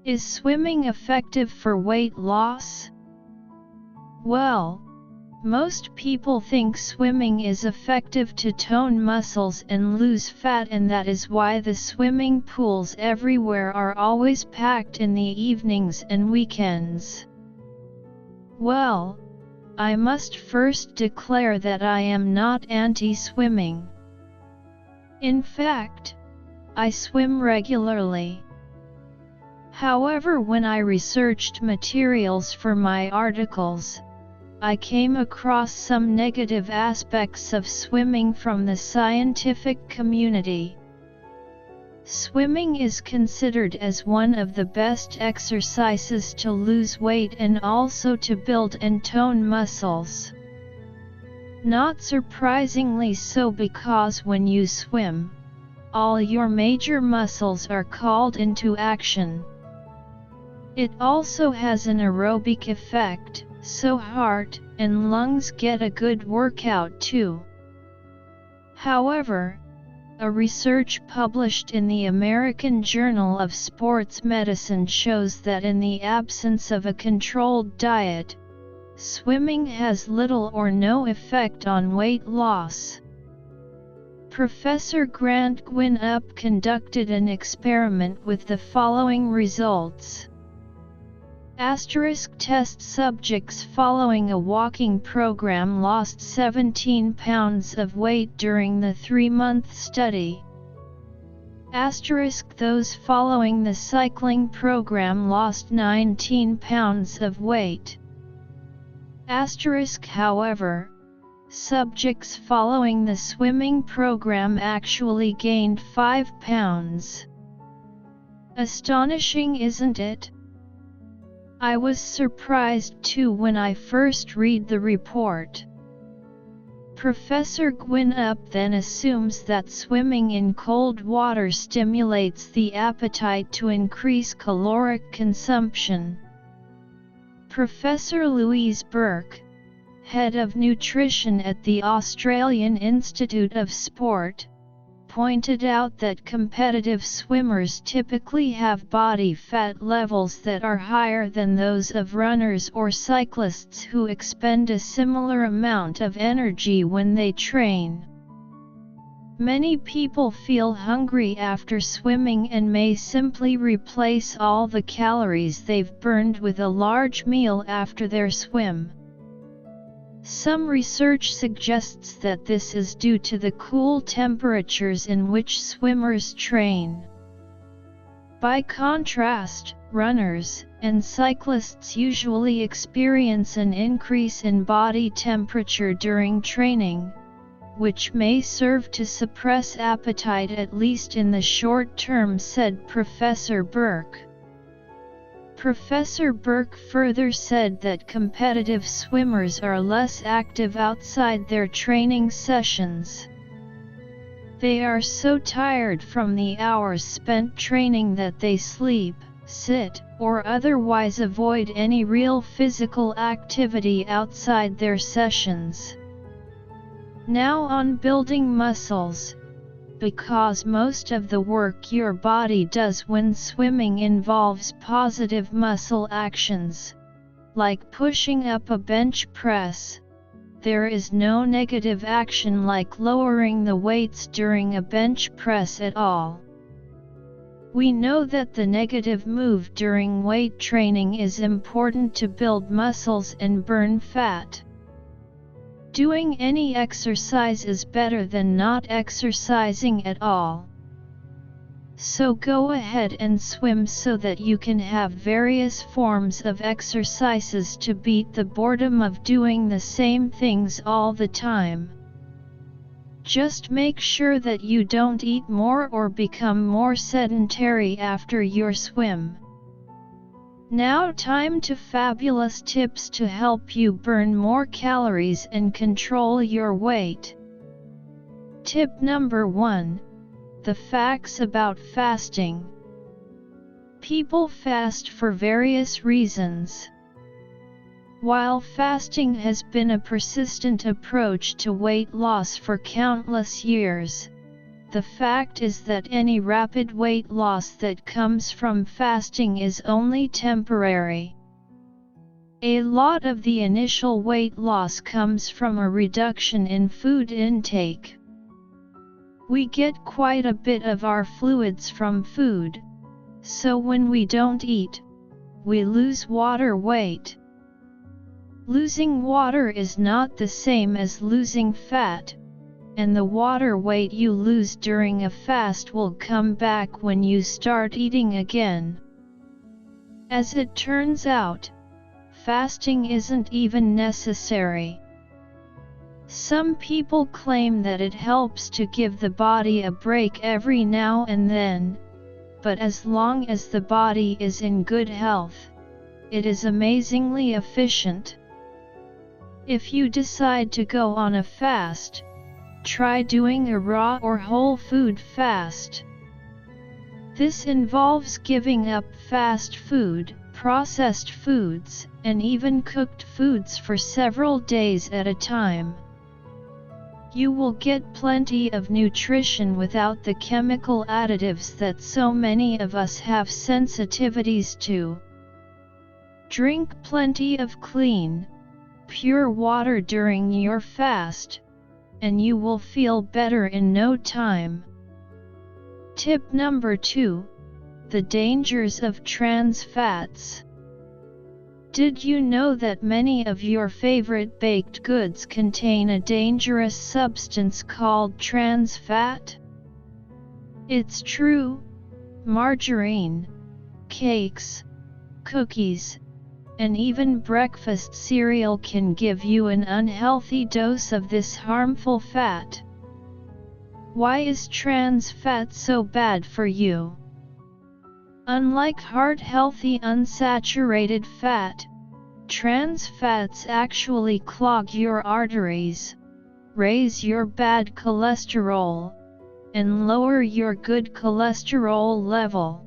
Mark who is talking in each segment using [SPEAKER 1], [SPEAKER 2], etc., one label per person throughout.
[SPEAKER 1] Is swimming effective for weight loss? Well, most people think swimming is effective to tone muscles and lose fat, and that is why the swimming pools everywhere are always packed in the evenings and weekends. Well, I must first declare that I am not anti-swimming. In fact, I swim regularly. However, when I researched materials for my articles, I came across some negative aspects of swimming from the scientific community. Swimming is considered as one of the best exercises to lose weight and also to build and tone muscles. Not surprisingly so, because when you swim, all your major muscles are called into action. It also has an aerobic effect, so heart and lungs get a good workout too. However, a research published in the American Journal of Sports Medicine shows that in the absence of a controlled diet, swimming has little or no effect on weight loss. Professor Grant Gwynn-Up conducted an experiment with the following results. Test subjects following a walking program lost 17 pounds of weight during the 3-month study. Those following the cycling program lost 19 pounds of weight. However, subjects following the swimming program actually gained 5 pounds. Astonishing, isn't it? I was surprised too when I first read the report. Professor Gwynn-Up then assumes that swimming in cold water stimulates the appetite to increase caloric consumption. Professor Louise Burke, head of nutrition at the Australian Institute of Sport, pointed out that competitive swimmers typically have body fat levels that are higher than those of runners or cyclists who expend a similar amount of energy when they train. Many people feel hungry after swimming and may simply replace all the calories they've burned with a large meal after their swim. Some research suggests that this is due to the cool temperatures in which swimmers train. By contrast, runners and cyclists usually experience an increase in body temperature during training, which may serve to suppress appetite at least in the short term, said Professor Burke. Professor Burke further said that competitive swimmers are less active outside their training sessions. They are so tired from the hours spent training that they sleep, sit, or otherwise avoid any real physical activity outside their sessions. Now on building muscles. Because most of the work your body does when swimming involves positive muscle actions, like pushing up a bench press, there is no negative action like lowering the weights during a bench press at all. We know that the negative move during weight training is important to build muscles and burn fat. Doing any exercise is better than not exercising at all. So go ahead and swim so that you can have various forms of exercises to beat the boredom of doing the same things all the time. Just make sure that you don't eat more or become more sedentary after your swim. Now time to fabulous tips to help you burn more calories and control your weight. Tip number 1. The facts about fasting. People fast for various reasons. While fasting has been a persistent approach to weight loss for countless years, the fact is that any rapid weight loss that comes from fasting is only temporary. A lot of the initial weight loss comes from a reduction in food intake. We get quite a bit of our fluids from food, so when we don't eat, we lose water weight. Losing water is not the same as losing fat, and the water weight you lose during a fast will come back when you start eating again. As it turns out, fasting isn't even necessary. Some people claim that it helps to give the body a break every now and then, but as long as the body is in good health, it is amazingly efficient. If you decide to go on a fast, try doing a raw or whole food fast. This involves giving up fast food, processed foods, and even cooked foods for several days at a time. You will get plenty of nutrition without the chemical additives that so many of us have sensitivities to. Drink plenty of clean, pure water during your fast, and you will feel better in no time. Tip number 2: the dangers of trans fats. Did you know that many of your favorite baked goods contain a dangerous substance called trans fat? It's true. Margarine, cakes, cookies, and even breakfast cereal can give you an unhealthy dose of this harmful fat. Why is trans fat so bad for you? Unlike heart-healthy unsaturated fat, trans fats actually clog your arteries, raise your bad cholesterol, and lower your good cholesterol level.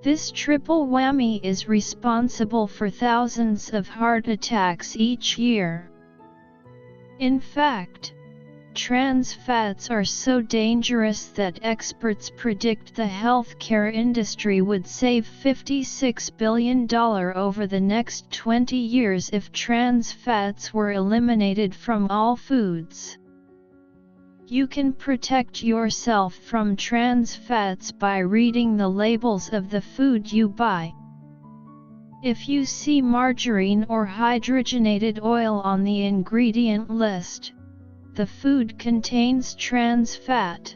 [SPEAKER 1] This triple whammy is responsible for thousands of heart attacks each year. In fact, trans fats are so dangerous that experts predict the healthcare industry would save $56 billion over the next 20 years if trans fats were eliminated from all foods. You can protect yourself from trans fats by reading the labels of the food you buy. If you see margarine or hydrogenated oil on the ingredient list, the food contains trans fat.